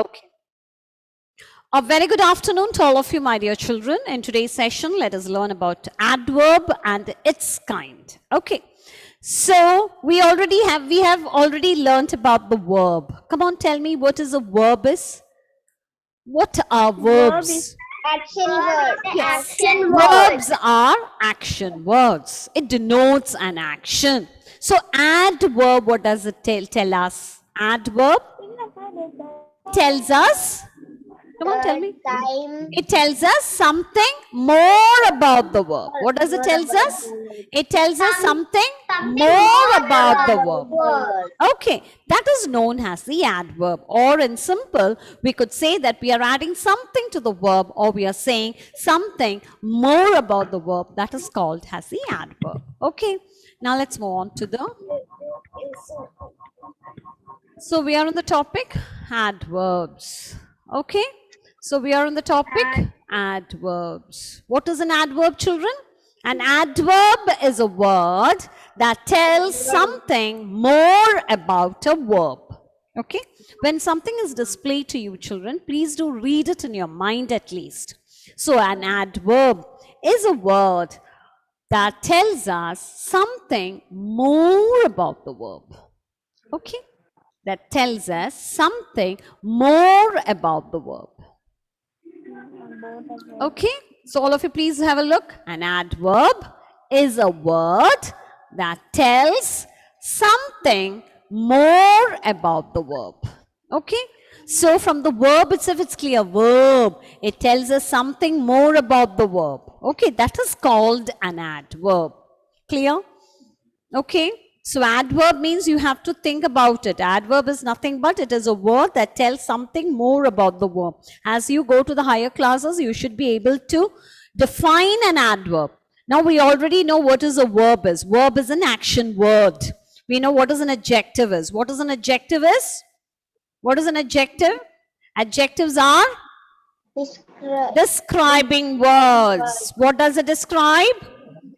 Okay. A very good afternoon to all of you, my dear children. In today's session, let us learn about adverb and its kind. Okay. So we have already learnt about the verb. Come on, tell me what is a verb is? What are Verb is verbs? action word. Yes. Action Verbs are action words. It denotes an action. So adverb, what does it tell us? Adverb tells us, come on, tell me. Time. It tells us something more about the verb. What does it tells us? It tells us something more about the verb. Word. Okay, that is known as the adverb. Or in simple, we could say that we are adding something to the verb, or we are saying something more about the verb. That is called as the adverb. Okay, now let's move on to the... So we are on the topic adverbs. Okay, so we are on the topic adverbs. What is an adverb, children? An adverb is a word that tells something more about a verb. Okay, when something is displayed to you, children, please do read it in your mind at least. So an adverb is a word that tells us something more about the verb. Okay, that tells us something more about the verb. Okay, so all of you please have a look. An adverb is a word that tells something more about the verb. Okay, so from the verb itself, it's clear. Verb, it tells us something more about the verb. Okay, that is called an adverb. Clear? Okay, so adverb means you have to think about it. Adverb is nothing but it is a word that tells something more about the verb. As you go to the higher classes, you should be able to define an adverb. Now we already know what is a verb is. Verb is an action word. We know what is an adjective is. What is an adjective is? What is an adjective? Adjectives are describing words. What does it describe?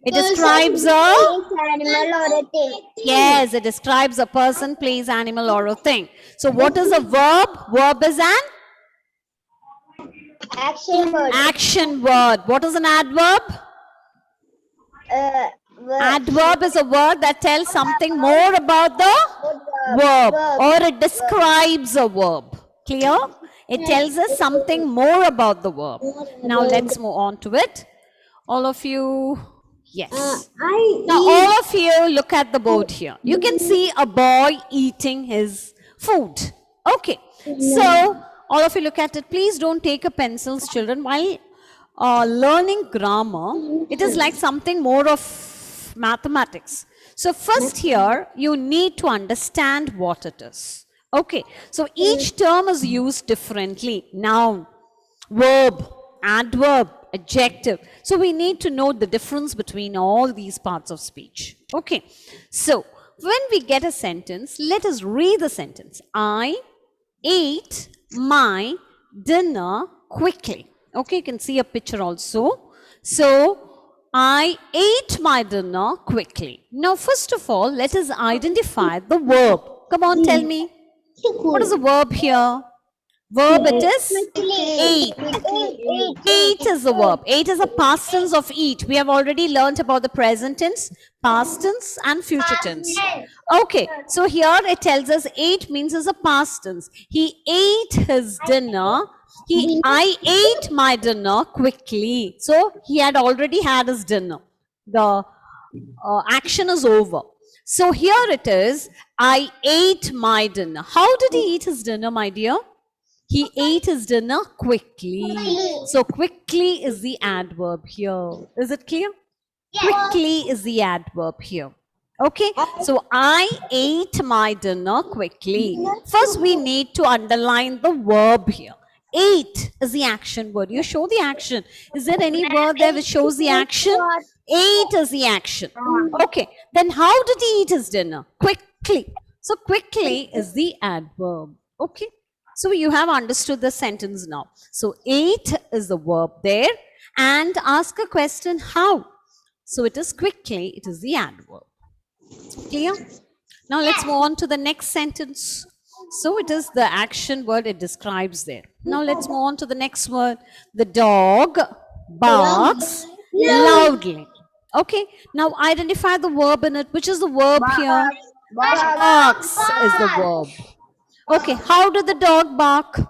It describes a... Animal or a thing. Yes, it describes a person, place, animal, or a thing. So what is a verb? Verb is an Action word. action word. What is an adverb? Word. Adverb is a word that tells something more about the verb, or it describes a verb. Clear? It tells us something more about the verb. Now let's move on to it. All of you, yes. Now all of you look at the board here. You can see a boy eating his food. Okay, so all of you look at it. Please don't take a pencils, children. While learning grammar, it is like something more of mathematics. So first here, you need to understand what it is. Okay, so each term is used differently. Noun, verb, adverb, adjective. So we need to know the difference between all these parts of speech. Okay, so when we get a sentence, let us read the sentence. I ate my dinner quickly. Okay, you can see a picture also. So I ate my dinner quickly. Now, first of all, let us identify the verb. Come on, tell me. What is the verb here? Verb, it is eat. Eat is the verb. Eat is a past tense of eat. We have already learnt about the present tense, past tense, and future tense. Okay, so here it tells us ate means is a past tense. He ate his dinner. I ate my dinner quickly. So he had already had his dinner. The action is over. So here it is, I ate my dinner. How did he eat his dinner, my dear? He ate his dinner quickly. So quickly is the adverb here. Is it clear? Quickly is the adverb here. Okay, so I ate my dinner quickly. First, we need to underline the verb here. Ate is the action word. You show the action. Is there any word there which shows the action? Ate is the action. Okay, then how did he eat his dinner? Quickly. So quickly is the adverb. Okay, so you have understood the sentence now. So ate is the verb there, and ask a question how. So it is quickly, it is the adverb. Clear? Now let's move on to the next sentence. So it is the action word it describes there. Now let's move on to the next word. The dog barks loudly. Okay, now identify the verb in it. Which is the verb here? Barks is the verb. Okay, how did the dog bark?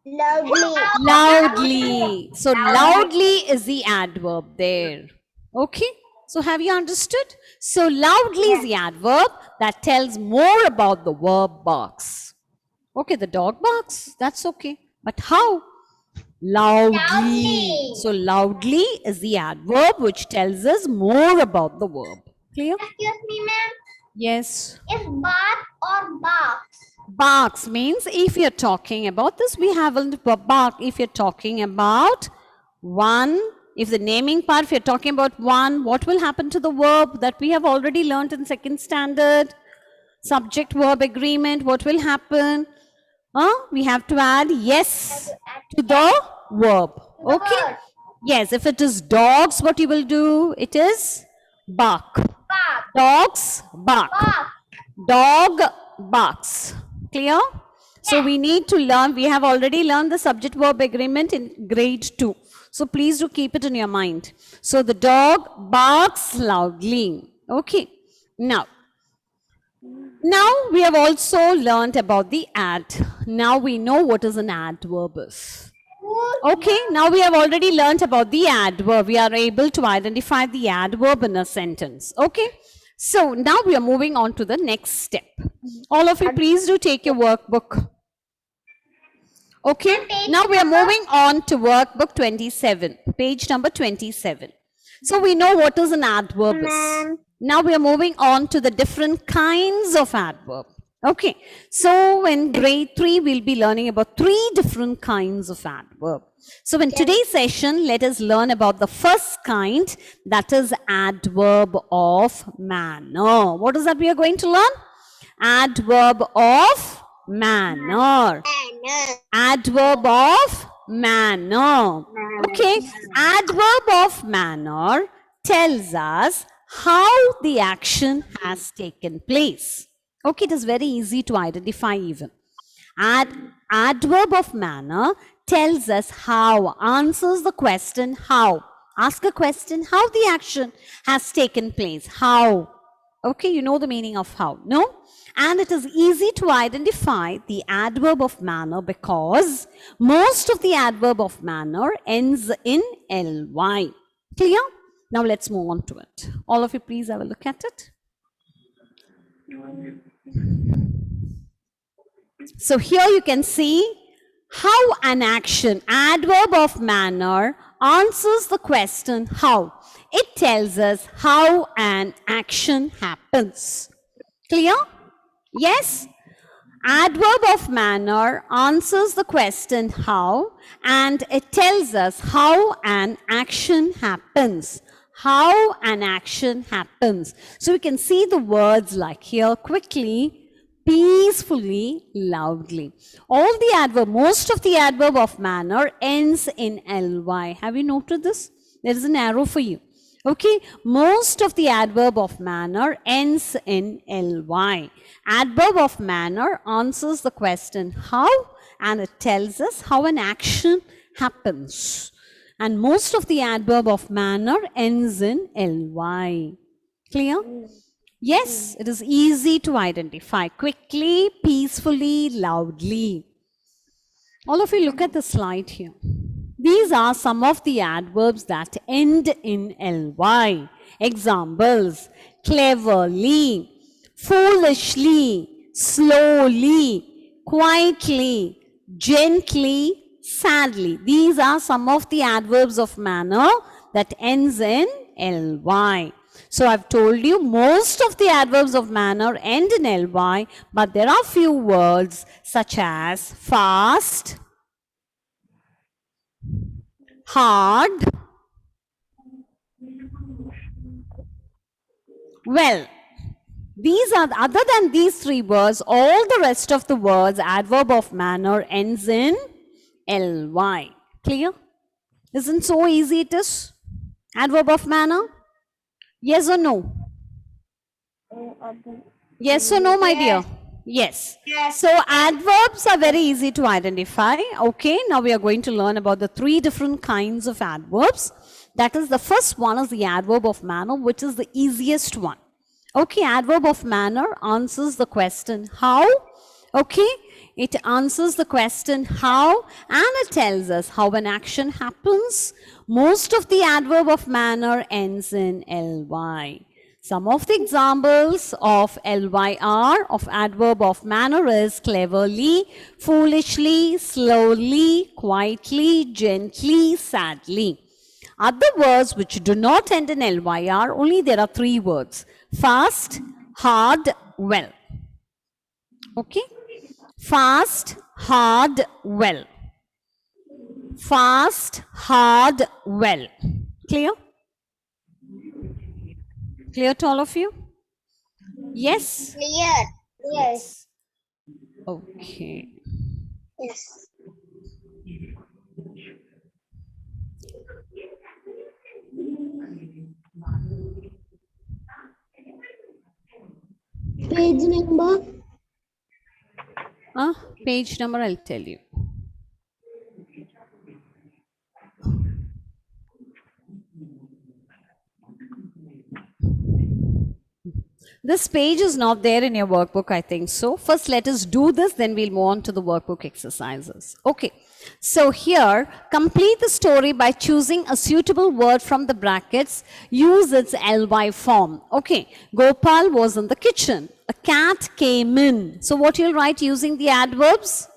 Loudly. Loudly. So loudly is the adverb there. Okay, so have you understood? So loudly is the adverb that tells more about the verb barks. Okay, the dog barks, that's okay. But how? Loudly. So loudly is the adverb which tells us more about the verb. Clear? Excuse me, ma'am. Yes. Is bark or barks? Barks means if you're talking about this, we haven't bark. If you're talking about one, if the naming part, if you're talking about one, what will happen to the verb that we have already learned in second standard? Subject verb agreement, what will happen? We have to add yes to the verb. Okay? Yes, if it is dogs, what you will do? It is bark. Bark. Dogs bark. Bark. Dog barks. Clear? So we need to learn, we have already learned the subject verb agreement in grade 2. So please do keep it in your mind. So the dog barks loudly. Okay. Now we have also learned about the add. Now we know what is an adverb is. Okay, now we have already learned about the adverb. We are able to identify the adverb in a sentence. Okay, so now we are moving on to the next step. All of you, please do take your workbook. Okay, now we are moving on to workbook 27, page number 27. So we know what is an adverb is. Now we are moving on to the different kinds of adverb. Okay, so in grade 3, we'll be learning about 3 different kinds of adverb. So in today's session, let us learn about the first kind, that is adverb of manner. What is that we are going to learn? Adverb of manner. Adverb of manner. Okay, adverb of manner tells us how the action has taken place. Okay, it is very easy to identify even. Adverb of manner tells us how, answers the question how. Ask a question, how the action has taken place. How? Okay, you know the meaning of how, no? And it is easy to identify the adverb of manner because most of the adverb of manner ends in ly. Clear? Now let's move on to it. All of you please have a look at it. So here you can see how an action, adverb of manner, answers the question how. It tells us how an action happens. Clear? Yes? Adverb of manner answers the question how, and it tells us how an action happens. How an action happens. So we can see the words like here quickly, peacefully, loudly. All the adverb, most of the adverb of manner ends in ly. Have you noted this? There is an arrow for you. Okay, most of the adverb of manner ends in ly. Adverb of manner answers the question how, and it tells us how an action happens. And most of the adverb of manner ends in ly. Clear? Yes, it is easy to identify. Quickly, peacefully, loudly. All of you look at the slide here. These are some of the adverbs that end in ly. Examples: cleverly, foolishly, slowly, quietly, gently, sadly. These are some of the adverbs of manner that ends in ly. So I've told you most of the adverbs of manner end in ly, but there are few words such as fast, hard. Well, these are, other than these 3 words, all the rest of the words, adverb of manner ends in ly. Clear? Isn't so easy it is? Adverb of manner? Yes or no? Yes or no, my dear? Yes. So adverbs are very easy to identify. Okay, now we are going to learn about the three different kinds of adverbs. That is, the first one is the adverb of manner, which is the easiest one. Okay, adverb of manner answers the question how. Okay, it answers the question how, and it tells us how an action happens. Most of the adverb of manner ends in ly. Some of the examples of LYR of adverb of manner is cleverly, foolishly, slowly, quietly, gently, sadly. Other words which do not end in LYR, only there are three words: fast, hard, well. Okay? Fast, hard, well. Fast, hard, well. Clear? Clear to all of you? Yes? Clear. Yes. Okay. Yes. Page number. Page number I'll tell you. This page is not there in your workbook, I think so. First, let us do this, then we'll move on to the workbook exercises. Okay. So here, complete the story by choosing a suitable word from the brackets. Use its ly form. Okay. Gopal was in the kitchen. A cat came in. So what you'll write using the adverbs?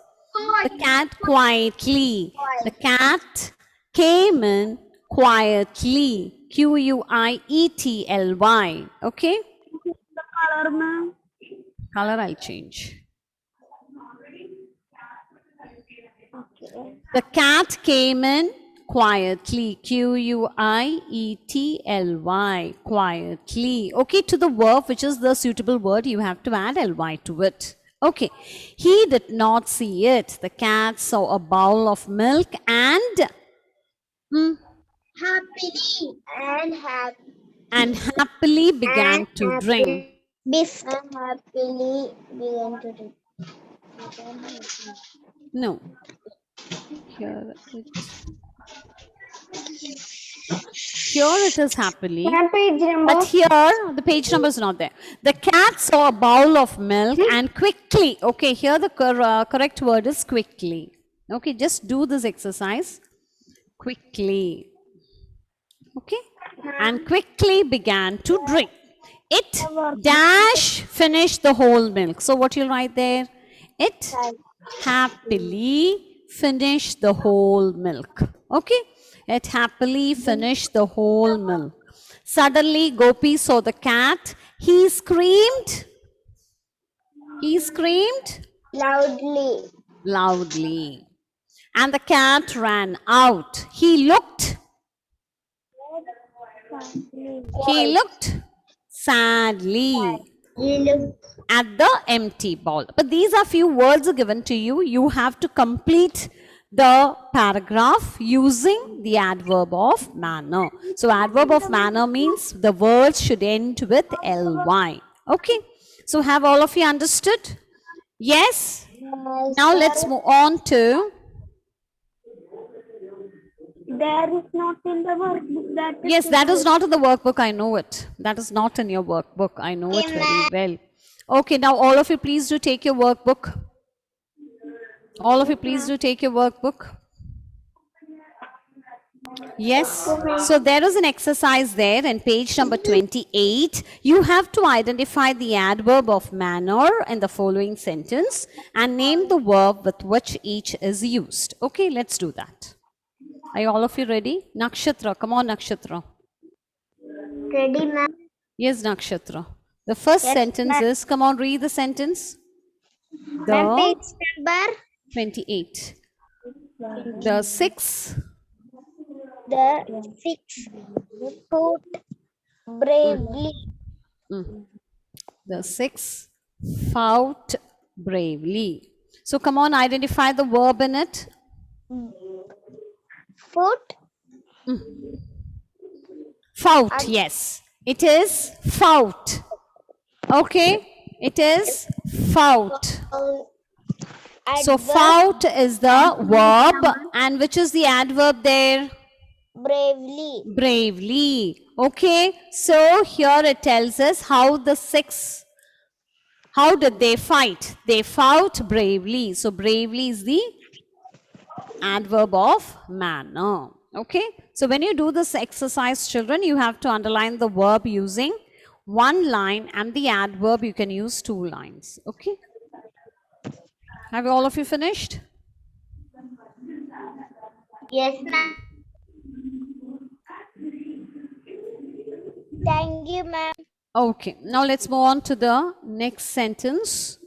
The cat quietly. The cat came in quietly. Quietly. Okay? Color, ma'am. Color I'll change. Okay. The cat came in quietly. Quietly. Quietly. Okay, to the verb, which is the suitable word, you have to add ly to it. Okay. He did not see it. The cat saw a bowl of milk and Happily and happily began to drink. Biff. And happily began to drink. No. Here it is happily. Page number. But here, the page number is not there. The cat saw a bowl of milk and quickly, okay, here the correct word is quickly. Okay, just do this exercise. Quickly. Okay, and quickly began to drink. It dash finished the whole milk. So what you'll write there? It happily finished the whole milk. Okay, it happily finished the whole milk. Suddenly, Gopi saw the cat. He screamed. He screamed loudly. And the cat ran out. He looked sadly at the empty bowl. But these are few words given to you. You have to complete the paragraph using the adverb of manner. So adverb of manner means the words should end with ly. Okay. So have all of you understood? Yes? Now let's move on to... There is not in the workbook. Yes, that is not in the workbook. I know it. That is not in your workbook. I know it very well. Okay, now all of you please do take your workbook. All of you please do take your workbook. Yes. So there is an exercise there in page number 28. You have to identify the adverb of manner in the following sentence and name the verb with which each is used. Okay, let's do that. Are all of you ready? Nakshatra, come on Nakshatra. Ready, ma'am? Yes, Nakshatra. The first sentence is, come on, read the sentence. Ma'am, page number 28. The six fought bravely. The six fought bravely. So come on, identify the verb in it. Fought. Fought, yes. It is fought. Okay. It is fought. So Adverb, fought is the verb, and which is the adverb there? bravely. Bravely. Okay, so here it tells us how how did they fight? They fought bravely. So bravely is the adverb of manner. Okay, so when you do this exercise, children, you have to underline the verb using one line, and the adverb you can use 2 lines. Okay, have all of you finished? Yes, ma'am. Thank you, ma'am. Okay, now let's move on to the next sentence.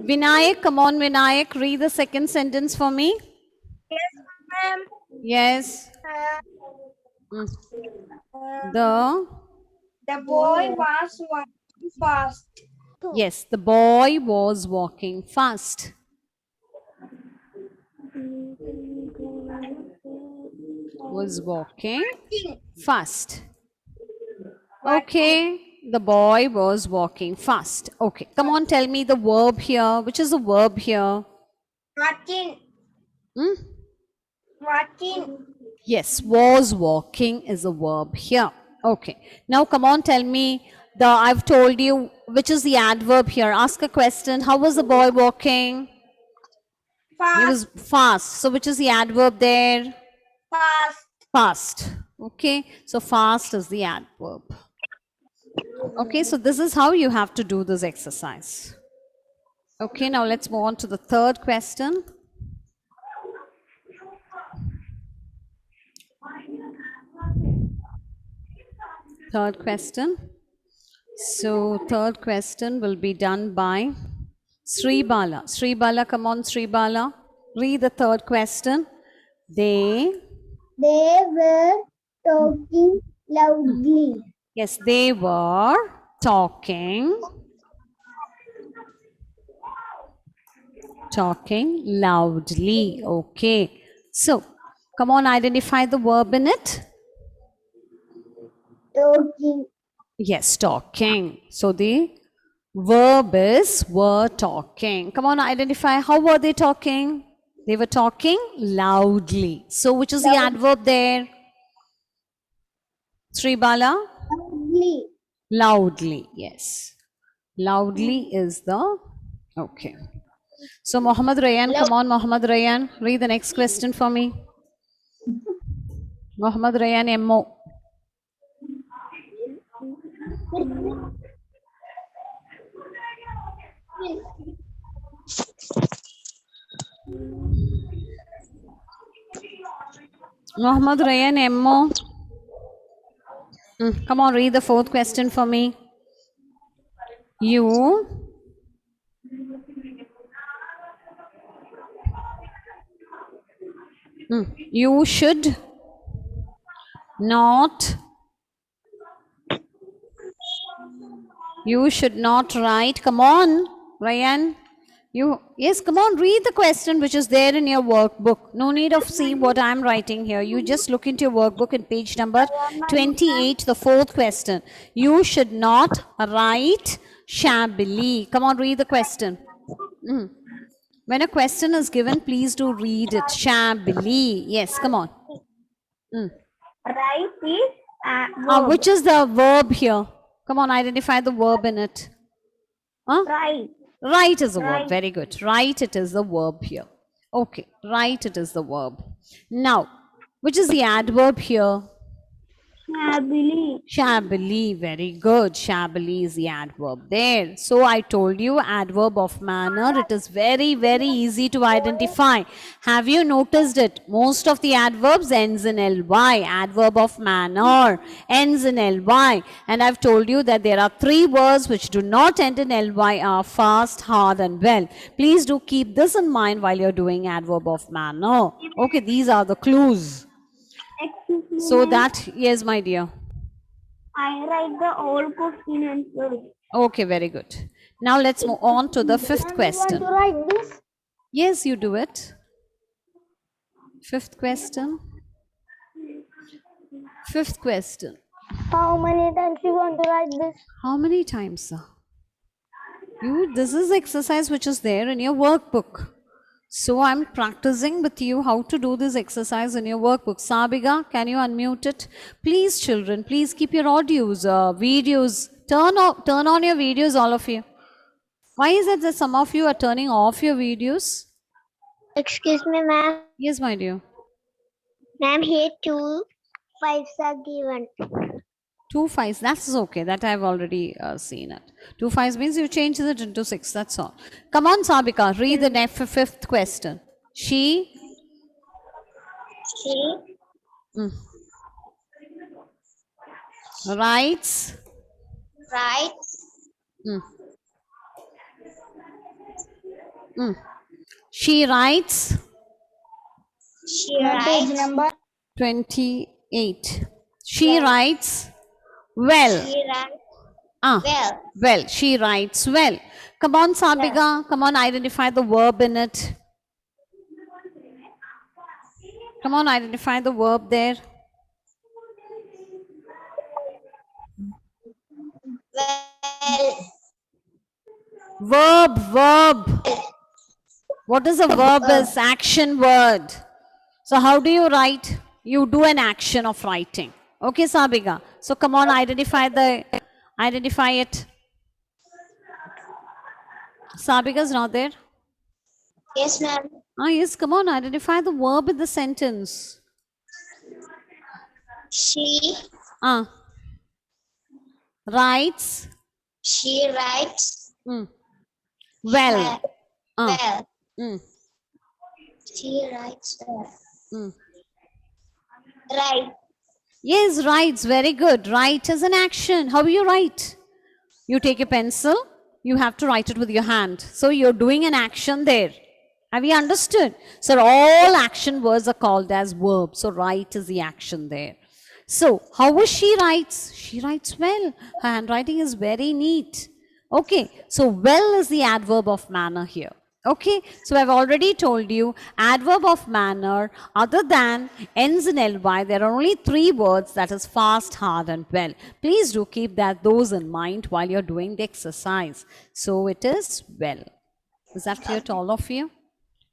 Vinayak, come on, Vinayak, read the second sentence for me. Yes, ma'am. Yes. Mm. The The boy was walking fast. Yes, the boy was walking fast. Was walking fast. Okay, the boy was walking fast. Okay, come on, tell me the verb here. Which is the verb here? Walking. Hmm? Walking. Yes, was walking is a verb here. Okay, now come on, tell me I've told you which is the adverb here. Ask a question. How was the boy walking? He was fast. So which is the adverb there? Fast. Fast. Okay, so fast is the adverb. Okay, so this is how you have to do this exercise. Okay, now let's move on to the third question. Third question. So third question will be done by Sri Bala. Sri Bala, come on, Sri Bala. Read the third question. They were talking loudly. Yes, they were talking loudly. Okay. So, come on, identify the verb in it. Talking. Yes, talking. So, the verb is were talking. Come on, identify how were they talking? They were talking loudly. So, which is the adverb there? Sri Bala? Loudly. Loudly, yes. Loudly is the, okay. So Mohammed Rayan, come on Mohammed Rayan, read the next question for me. Mohammed Rayan MO. Mohammed Rayan MO. Come on, read the fourth question for me. You should not write. Come on, Ryan. Yes, come on, read the question which is there in your workbook. No need of seeing what I'm writing here. You just look into your workbook in page number 28, the fourth question. You should not write shabbily. Come on, read the question. When a question is given, please do read it. Shabbily. Yes, come on. Right is Which is the verb here? Come on, identify the verb in it. right. Right is the verb. Very good. Right, it is the verb here. Okay, right, it is the verb. Now, which is the adverb here? Shabbily. Shabbily. Very good. Shabbily is the adverb there. So I told you adverb of manner. It is very, very easy to identify. Have you noticed it? Most of the adverbs ends in ly. Adverb of manner ends in ly. And I've told you that there are 3 words which do not end in ly are fast, hard and well. Please do keep this in mind while you're doing adverb of manner. Okay, these are the clues. So that, yes, my dear. I write the old question answer. Okay, very good. Now let's move on to the fifth question. Write this. Yes, you do it. Fifth question. Fifth question. How many times you want to write this? How many times, sir? This is the exercise which is there in your workbook. So I'm practicing with you how to do this exercise in your workbook. Sabiga, can you unmute it? Please, children, please keep your audios, videos. Turn on your videos, all of you. Why is it that some of you are turning off your videos? Excuse me, ma'am. Yes, my dear. Ma'am, here 2 5s are given. 2 5s, that's okay. That I've already seen it. 2 5s means you change it into 6. That's all. Come on, Sabika, read the fifth question. She She writes. writes. Mm. Mm. She writes She writes. Page number. 28. She writes well. She writes Well. well. She writes well. Come on, Sabiga. Come on, identify the verb in it. Come on, identify the verb there. Well. Verb. What is a verb? Is action word. So how do you write? You do an action of writing. Okay, Sabiga. So come on, identify it. Sabiga's not there. Yes, ma'am. Yes, come on, identify the verb in the sentence. She Writes. She writes Well. well. Mm. She writes well. Mm. Right. Yes, writes. Very good. Write is an action. How you write? You take a pencil. You have to write it with your hand. So you're doing an action there. Have you understood? So all action words are called as verbs. So write is the action there. So how was she writes? She writes well. Her handwriting is very neat. Okay. So well is the adverb of manner here. Okay, so I've already told you adverb of manner other than ends in ly, there are only 3 words, that is fast, hard and well. Please do keep those in mind while you're doing the exercise. So it is well. Is that clear to all of you?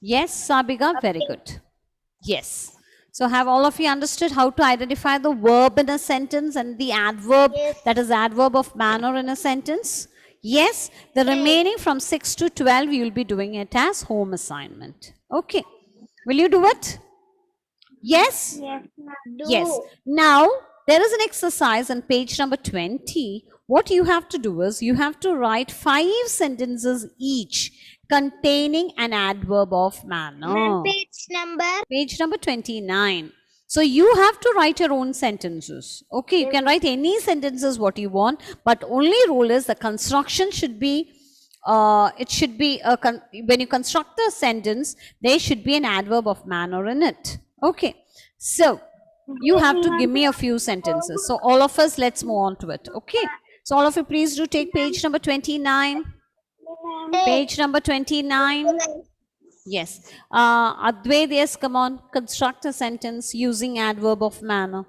Yes, Sabiga, very good. Yes. So have all of you understood how to identify the verb in a sentence and the adverb, that is adverb of manner in a sentence? Yes, the remaining from 6 to 12, you will be doing it as home assignment. Okay. Will you do it? Yes? Yes, ma'am. Yes. Now, there is an exercise on page number 20. What you have to do is, you have to write 5 sentences each containing an adverb of manner. Page number 29. So you have to write your own sentences. Okay, you can write any sentences what you want, but only rule is the construction should be, when you construct a sentence, there should be an adverb of manner in it. Okay, so you have to give me a few sentences. So all of us, let's move on to it. Okay, so all of you please do take page number 29. Page number 29. Yes. Advaith, yes, come on. Construct a sentence using adverb of manner.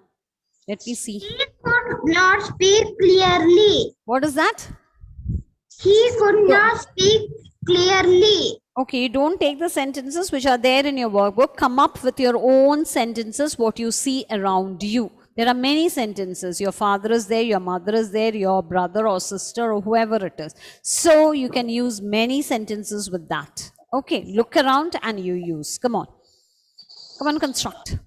Let me see. He could not speak clearly. What is that? He could not speak clearly. Okay, you don't take the sentences which are there in your workbook. Come up with your own sentences, what you see around you. There are many sentences. Your father is there, your mother is there, your brother or sister or whoever it is. So you can use many sentences with that. Okay, look around and you use. Come on. Come on, construct.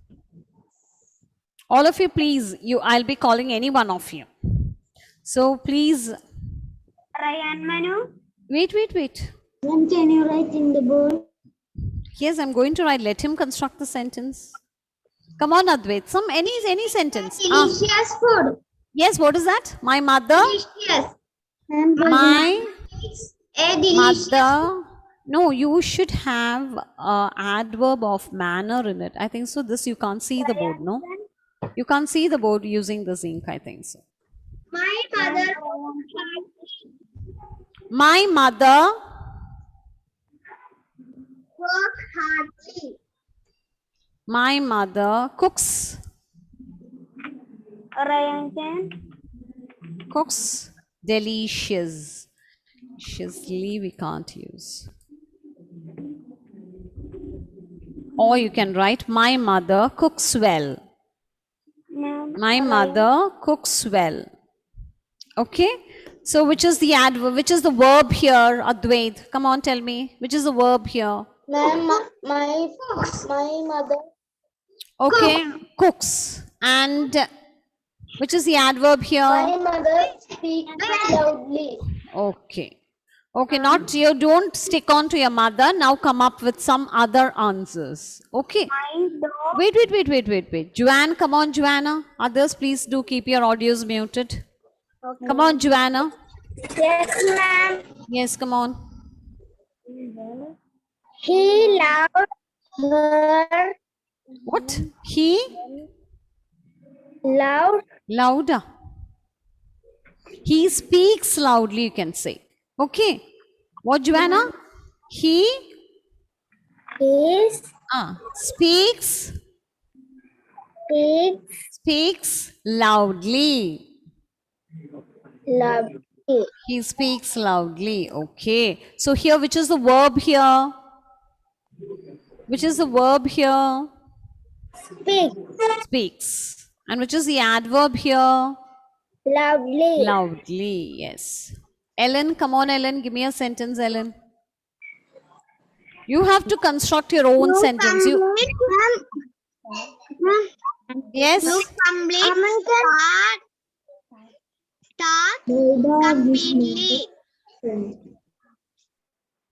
All of you, please. I'll be calling any one of you. So please. Ryan Manu. Wait. When can you write in the board? Yes, I'm going to write. Let him construct the sentence. Come on, Advaith. Any sentence. Delicious food. Yes, what is that? My mother. Delicious. My A delicious. mother. No, you should have adverb of manner in it. I think so. This you can't see the board, no? You can't see the board using this ink, I think so. My mother. My mother Work hardly. My mother cooks. Ryan can. Cooks delicious. Deliciously we can't use. Or you can write, my mother cooks well. Ma'am, My mother cooks well. Okay. So which is the adverb? Which is the verb here, Advait? Come on, tell me. Which is the verb here? ma'am, my mother. Okay. Cooks. And which is the adverb here? My mother speaks loudly. Okay. Okay, not you don't stick on to your mother. Now come up with some other answers. Okay. My dog. Wait. Joanne, come on, Joanna. Others, please do keep your audios muted. Okay. Come on, Joanna. Yes, ma'am. Yes, come on. He loved her. What? He? Loud. Louder. He speaks loudly, you can say. Okay. What, Joanna? He Is speaks loudly. loudly. He speaks loudly. Okay. So here, which is the verb here? Which is the verb here? Speak Speaks. And which is the adverb here? loudly. Loudly. Yes. Ellen, come on, Ellen. Give me a sentence, Ellen. You have to construct your own sentence. Yes. Completely.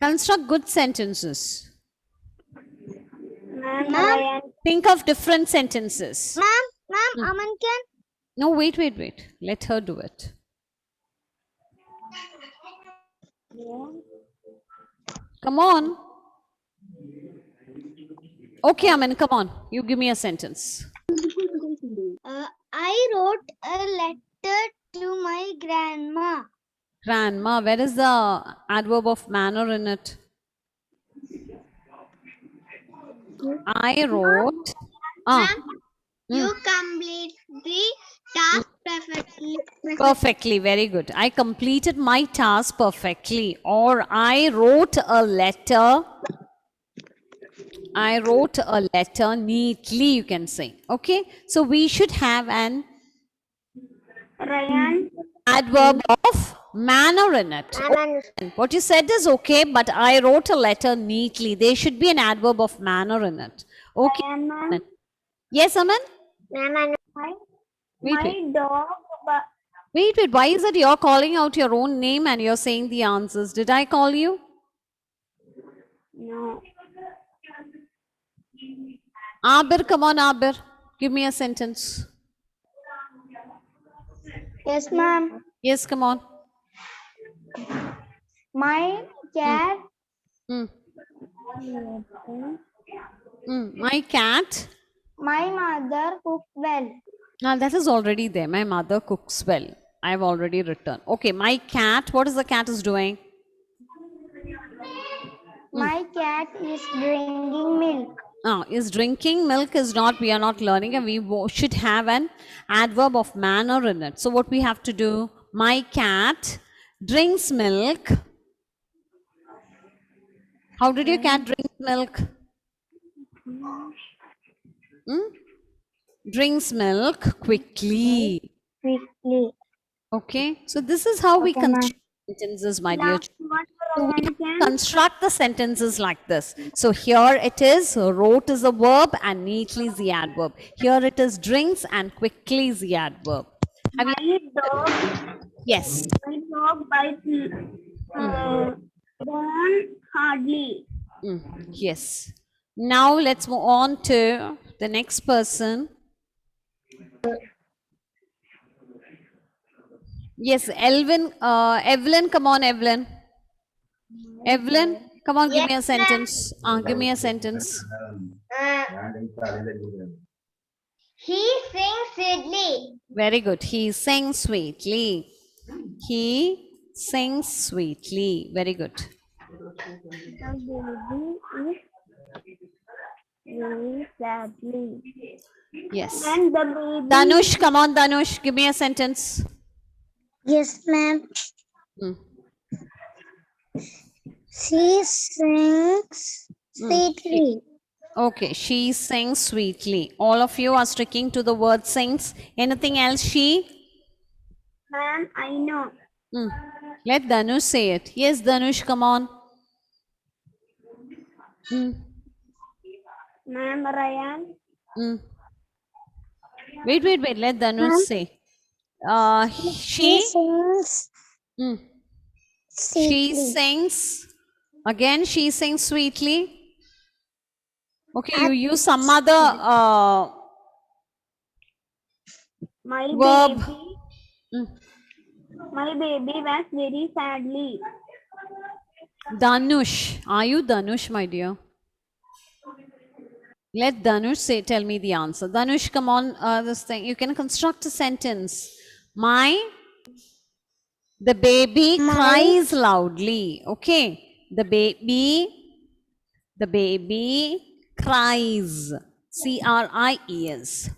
Construct good sentences. Ma'am, Think of different sentences. Aman can. No, wait. Let her do it. Come on. Okay, Aman, come on. You give me a sentence. I wrote a letter to my grandma. Grandma, where is the adverb of manner in it? I wrote. You complete the task perfectly. Perfectly, very good. I completed my task perfectly. Or I wrote a letter. I wrote a letter neatly, you can say. Okay. So we should have an Ryan. adverb of manner in it. Okay. What you said is okay, but I wrote a letter neatly. There should be an adverb of manner in it. Okay. Yes, Aman? Wait. Dog. Wait. Why is it you're calling out your own name and you're saying the answers? Did I call you? No. Abir, come on, Abir. Give me a sentence. Yes, ma'am. Yes, come on. My cat. My cat. My mother cooked well. Now that is already there. My mother cooks well. I have already written. Okay, my cat. What is the cat is doing? My cat is drinking milk. Is drinking milk is not, we are not learning, and we should have an adverb of manner in it. So what we have to do? My cat drinks milk. How did your cat drink milk? Drinks milk quickly. Quickly. Okay, so this is how we construct sentences, my dear children. So we have to construct the sentences like this. So here it is, wrote is a verb and neatly is the adverb. Here it is drinks and quickly is the adverb. Have you? Yes. My dog bites bone hardly. Yes. Now let's move on to the next person. Yes, Evelyn, come on, Evelyn. Evelyn, come on, give me a sentence. Give me a sentence. He sings sweetly. Very good. He sings sweetly. He sings sweetly. Very good. Very sadly. Yes. And the baby. Danush, come on, Danush, give me a sentence. Yes, ma'am. Hmm. She sings sweetly. Okay, she sings sweetly. All of you are sticking to the word sings. Anything else? She? Ma'am, I know. Hmm. Let Dhanush say it. Yes, Dhanush, come on. Hmm. Ma'am, Ryan. Hmm. Wait. Let Dhanush Ma'am, say. she She? sings Hmm. She sweetly. sings. Again, she sings sweetly. Okay, you At use some other my verb. baby, Hmm. my baby was very sadly. Dhanush. Are you Dhanush, my dear? Let Dhanush say, tell me the answer. Dhanush, come on, this thing. You can construct a sentence. The baby My cries loudly. Okay. The baby cries. Cries.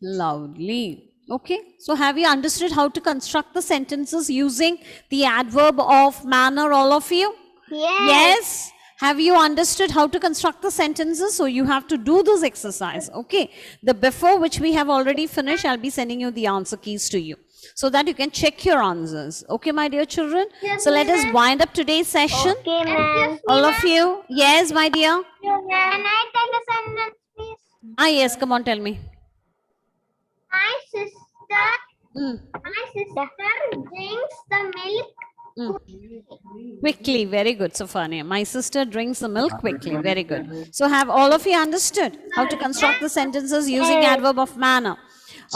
Loudly. Okay. So have you understood how to construct the sentences using the adverb of manner, all of you? Yes. Have you understood how to construct the sentences? So you have to do this exercise. Okay. The before which we have already finished, I'll be sending you the answer keys to you so that you can check your answers. Okay, my dear children. So let us wind up today's session. Okay, ma'am. All of you. Yes, my dear. Can I tell a sentence, please? Yes. Come on, tell me. My sister, Mm, my sister drinks the milk. Quickly. Very good, Sophania. My sister drinks the milk quickly. Very good. So have all of you understood how to construct the sentences using adverb of manner?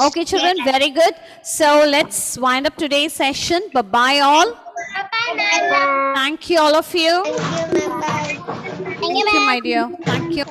Okay, children. Very good. So let's wind up today's session. Bye-bye all. Bye, ma'am. Thank you, all of you. Thank you, ma'am. Bye. Thank you, Thank you, ma'am. my dear. Thank you.